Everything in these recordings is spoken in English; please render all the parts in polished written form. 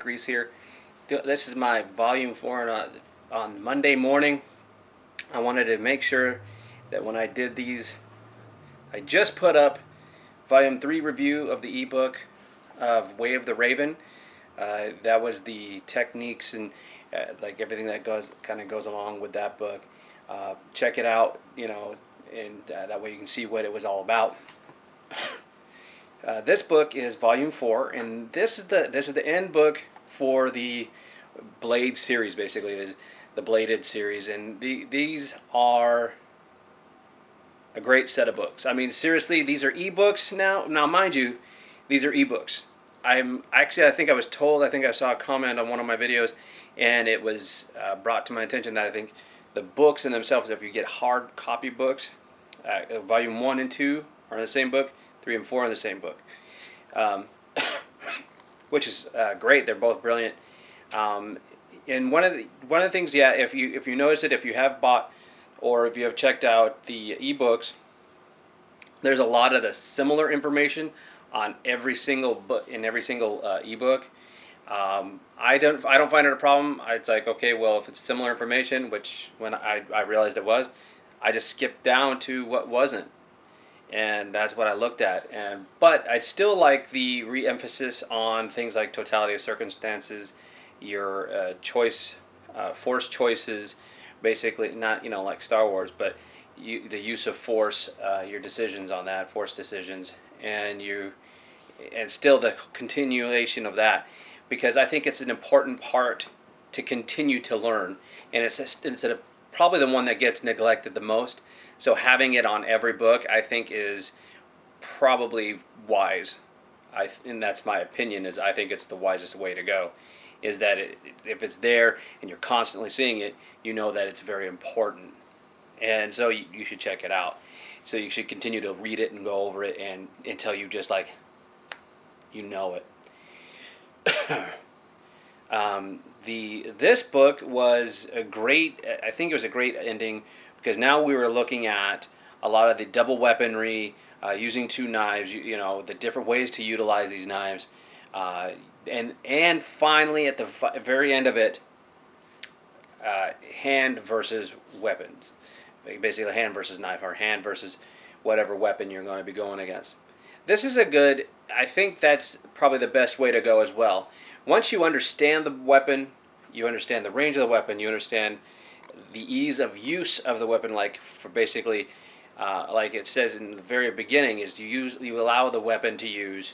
Reese here. This is my volume 4 on Monday morning. I wanted to make sure that when I did these, I just put up volume 3 review of the ebook of Way of the Raven. That was the techniques and like everything that goes along with that book. Check it out, and that way you can see what it was all about. This book is volume 4, and this is the end book for the Blade series. Basically, is the Bladed series, and these are a great set of books. I mean, seriously, these are ebooks now. Now, mind you, these are ebooks. I think I saw a comment on one of my videos, and it was brought to my attention that I think the books in themselves, if you get hard copy books, volume 1 and 2 are in the same book, 3 and 4 are in the same book, which is great. They're both brilliant. And one of the things, yeah, if you notice it, if you have bought or if you have checked out the ebooks, there's a lot of the similar information on every single book in every single ebook. I don't find it a problem. It's like, okay, well, if it's similar information, which when I realized it was, I just skipped down to what wasn't, and that's what I looked at. But I still like the re-emphasis on things like totality of circumstances, your force choices, basically not like Star Wars, but the use of force, your decisions on that, force decisions, and still the continuation of that, because I think it's an important part to continue to learn, and it's probably the one that gets neglected the most. So having it on every book, I think, is probably wise. And that's my opinion. I think it's the wisest way to go. Is that if it's there and you're constantly seeing it, you know that it's very important, and so you should check it out. So you should continue to read it and go over it and until you just like it. This book was a great. I think it was a great ending because now we were looking at a lot of the double weaponry, using two knives. The different ways to utilize these knives, and finally at the very end of it, hand versus weapons. Basically, hand versus knife, or hand versus whatever weapon you're going to be going against. This is I think that's probably the best way to go as well. Once you understand the weapon, you understand the range of the weapon, you understand the ease of use of the weapon, like for basically, like it says in the very beginning, is you allow the weapon to use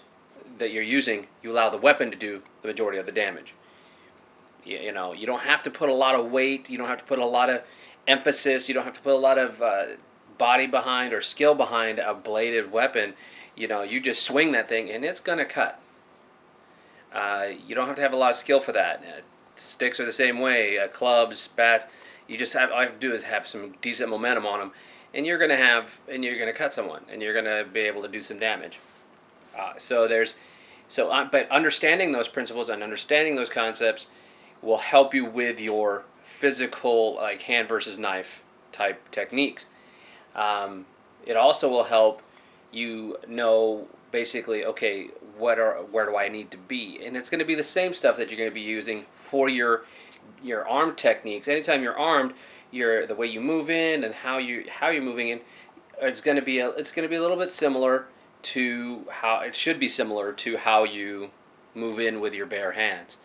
that you're using, you allow the weapon to do the majority of the damage. You don't have to put a lot of weight, you don't have to put a lot of emphasis, you don't have to put a lot of body behind or skill behind a bladed weapon. You just swing that thing and it's going to cut. You don't have to have a lot of skill for that. Sticks are the same way, clubs, bats. All you have to do is have some decent momentum on them, and you're going to cut someone, and you're going to be able to do some damage. But understanding those principles and understanding those concepts will help you with your physical, like hand versus knife type techniques. It also will help you know basically, okay, where do I need to be? And it's going to be the same stuff that you're going to be using for your arm techniques. Anytime you're armed, the way you move in and how you're moving in, it's going to be a little bit similar to how it should be similar to how you move in with your bare hands.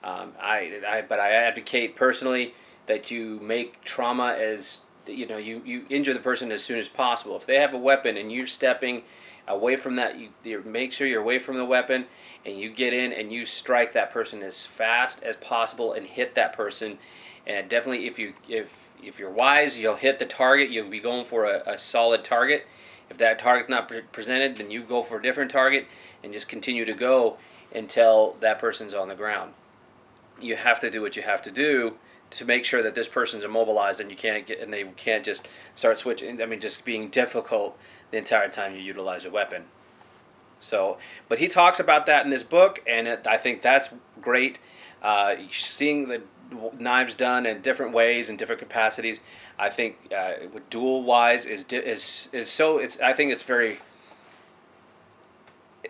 But I advocate personally that you make trauma as you injure the person as soon as possible. If they have a weapon and you're stepping away from that, you make sure you're away from the weapon, and you get in and you strike that person as fast as possible and hit that person. And definitely, if you're wise, you'll hit the target. You'll be going for a solid target. If that target's not presented, then you go for a different target and just continue to go until that person's on the ground. You have to do what you have to do to make sure that this person's immobilized and they can't just start switching. I mean, just being difficult the entire time you utilize a weapon. So, but he talks about that in this book, and I think that's great. Seeing the knives done in different ways and different capacities, I think with dual wise is so. I think it's very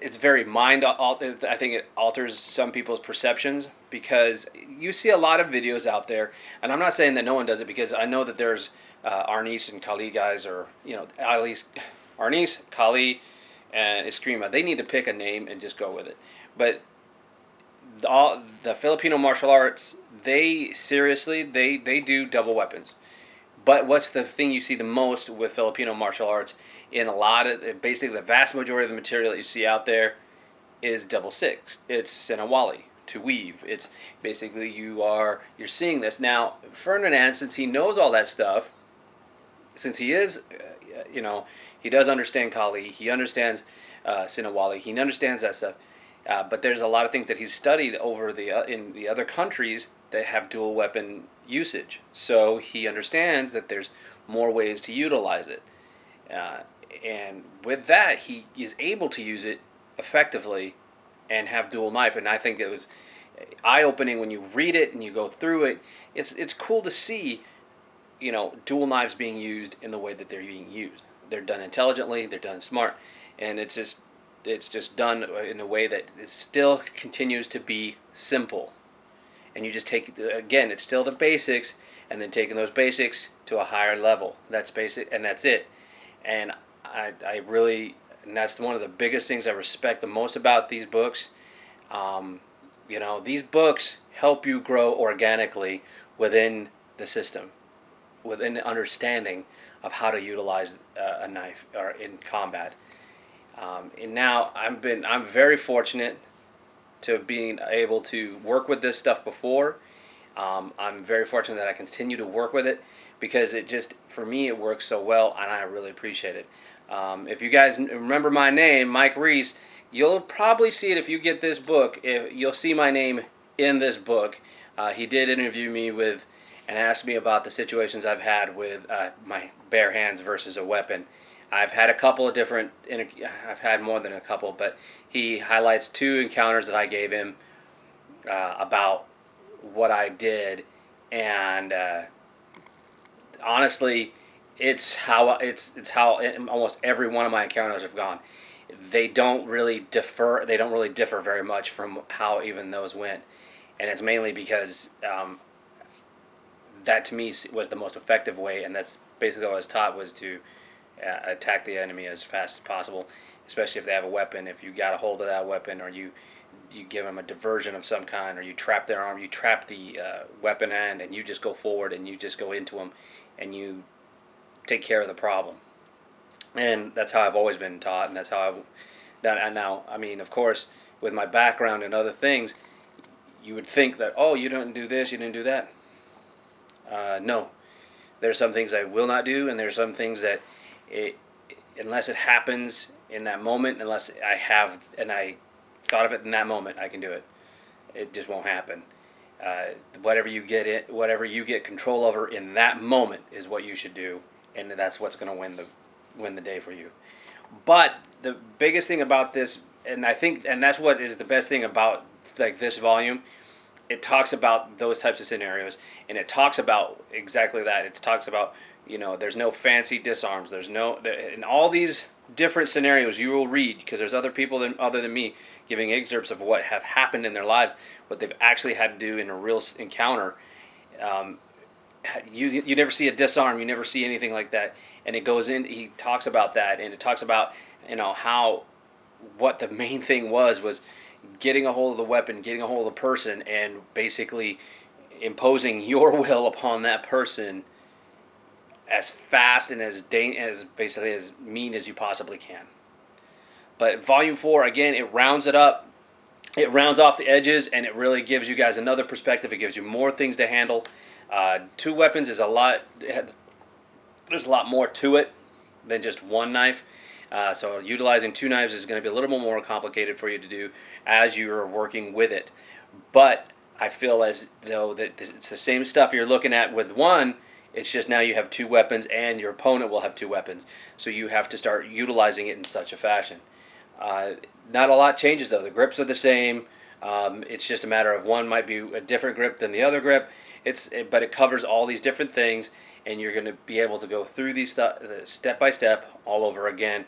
it's very I think it alters some people's perceptions, because you see a lot of videos out there, and I'm not saying that no one does it, because I know that there's Arnis and Kali guys, or at least Arnis, Kali, and Eskrima. They need to pick a name and just go with it. But all the Filipino martial arts, they seriously they do double weapons. But what's the thing you see the most with Filipino martial arts? In a lot of, basically the vast majority of the material that you see out there is double six. It's Sinawali to weave. It's basically you're seeing this now. Ferdinand, since he knows all that stuff, since he is, he does understand Kali. He understands Sinawali. He understands that stuff. But there's a lot of things that he's studied over in the other countries that have dual weapon usage. So he understands that there's more ways to utilize it. And with that, he is able to use it effectively and have dual knife. And I think it was eye-opening when you read it and you go through it. It's cool to see, dual knives being used in the way that they're being used. They're done intelligently. They're done smart, and it's just done in a way that it still continues to be simple. And you just take, again, it's still the basics, and then taking those basics to a higher level. That's basic, and that's it. And I really, and that's one of the biggest things I respect the most about these books. These books help you grow organically within the system, within the understanding of how to utilize a knife or in combat. And now I'm very fortunate to being able to work with this stuff before. I'm very fortunate that I continue to work with it, because for me, it works so well, and I really appreciate it. If you guys remember my name, Mike Reese, you'll probably see it if you get this book. You'll see my name in this book. He did interview me and asked me about the situations I've had with my bare hands versus a weapon. I've had a couple of I've had more than a couple, but he highlights 2 encounters that I gave him about what I did, and honestly, it's how almost every one of my encounters have gone. They don't really differ. They don't really differ very much from how even those went, and it's mainly because that to me was the most effective way, and that's basically what I was taught, was to attack the enemy as fast as possible, especially if they have a weapon. If you got a hold of that weapon, or you give them a diversion of some kind, or you trap their arm, you trap the weapon hand, and you just go forward and you just go into them, and you take care of the problem. And that's how I've always been taught, and that's how I've done it. Now, I mean, of course, with my background and other things, you would think that, oh, you didn't do this, you didn't do that. No. There's some things I will not do, and there's some things that unless it happens in that moment, unless I thought of it in that moment, I can do it. It just won't happen. Whatever you get control over in that moment is what you should do, and that's what's going to win the day for you. But the biggest thing about this, and that's what is the best thing about this volume, it talks about those types of scenarios, and it talks about exactly that. It talks about, there's no fancy disarms. In all these different scenarios you will read, because there's other people other than me giving excerpts of what have happened in their lives, what they've actually had to do in a real encounter. You never see a disarm. You never see anything like that. And it goes in. He talks about that, and it talks about how what the main thing was getting a hold of the weapon, getting a hold of the person, and basically imposing your will upon that person as fast and as basically as mean as you possibly can. But Volume 4, again, it rounds it up. It rounds off the edges, and it really gives you guys another perspective. It gives you more things to handle. 2 weapons is a lot. There's a lot more to it than just one knife. So utilizing 2 knives is going to be a little more complicated for you to do as you're working with it. But I feel as though that it's the same stuff you're looking at with one. It's just now you have 2 weapons, and your opponent will have 2 weapons. So you have to start utilizing it in such a fashion. Not a lot changes, though. The grips are the same. It's just a matter of one might be a different grip than the other grip. But it covers all these different things, and you're going to be able to go through these step by step all over again.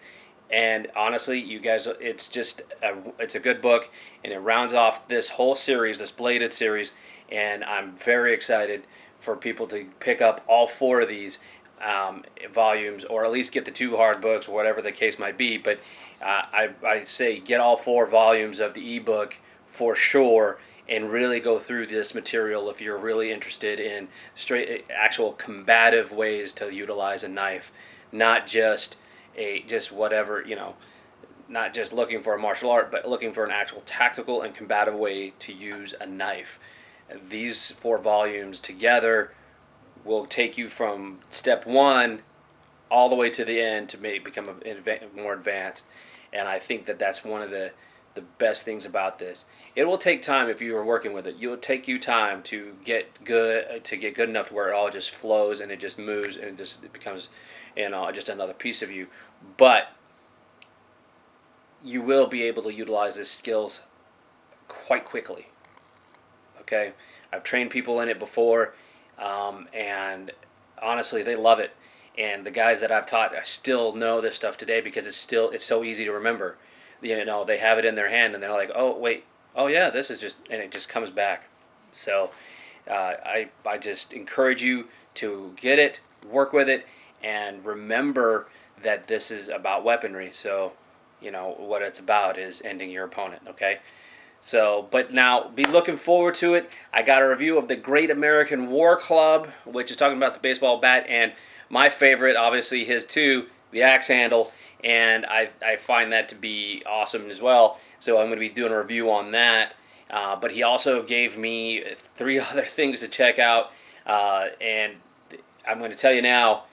And honestly, you guys, it's a good book, and it rounds off this whole series, this Bladed series. And I'm very excited for people to pick up all four of these volumes, or at least get the two hard books, or whatever the case might be. But I say get all four volumes of the ebook for sure, and really go through this material if you're really interested in straight actual combative ways to utilize a knife, not just just whatever, not just looking for a martial art, but looking for an actual tactical and combative way to use a knife. These four volumes together will take you from step one all the way to the end to become more advanced. And I think that that's one of the best things about this. It will take time if you are working with it. It will take you time to get good enough to where it all just flows and it just moves and it becomes, just another piece of you. But you will be able to utilize these skills quite quickly. Okay, I've trained people in it before, and honestly, they love it. And the guys that I've taught still know this stuff today because it's so easy to remember. They have it in their hand and they're like, oh wait, oh yeah, this is just, and it just comes back. So I just encourage you to get it, work with it, and remember that this is about weaponry. So what it's about is ending your opponent. Okay. So, but now be looking forward to it. I got a review of the Great American War Club, which is talking about the baseball bat, and my favorite, obviously his too, the axe handle, and I find that to be awesome as well. So I'm going to be doing a review on that. But he also gave me 3 other things to check out, and I'm going to tell you now,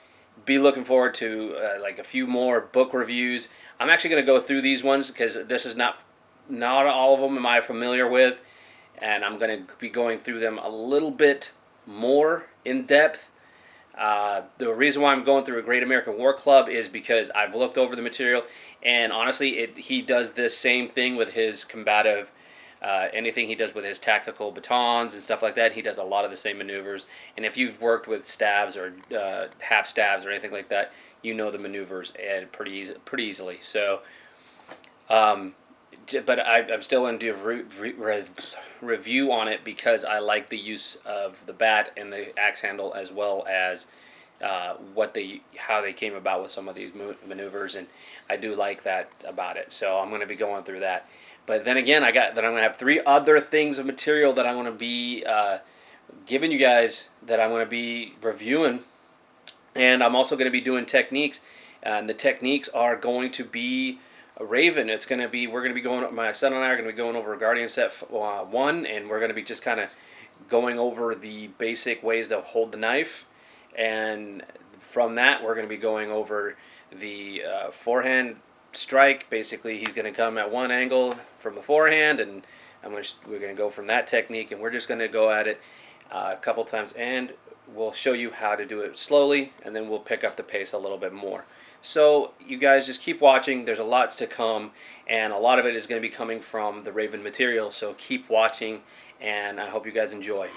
be looking forward to like a few more book reviews. I'm actually going to go through these ones because this is not all of them am I familiar with, and I'm going to be going through them a little bit more in depth. The reason why I'm going through a Great American War Club is because I've looked over the material, and honestly, he does this same thing with his combative, anything he does with his tactical batons and stuff like that. He does a lot of the same maneuvers, and if you've worked with stabs or half stabs or anything like that, you know the maneuvers and pretty easily. So, but I'm still going to do a review on it because I like the use of the bat and the axe handle, as well as how they came about with some of these maneuvers, and I do like that about it. So I'm going to be going through that. But then again, I'm going to have 3 other things of material that I'm going to be giving you guys, that I'm going to be reviewing, and I'm also going to be doing techniques, and the techniques are going to be Raven. We're going to be going, my son and I are going to be going over Guardian Set 1, and we're going to be just kind of going over the basic ways to hold the knife, and from that we're going to be going over the forehand strike. Basically, he's going to come at one angle from the forehand, and we're going to go from that technique, and we're just going to go at it a couple times, and we'll show you how to do it slowly, and then we'll pick up the pace a little bit more. So you guys just keep watching. There's a lot to come, and a lot of it is going to be coming from the Raven material, so keep watching, and I hope you guys enjoy.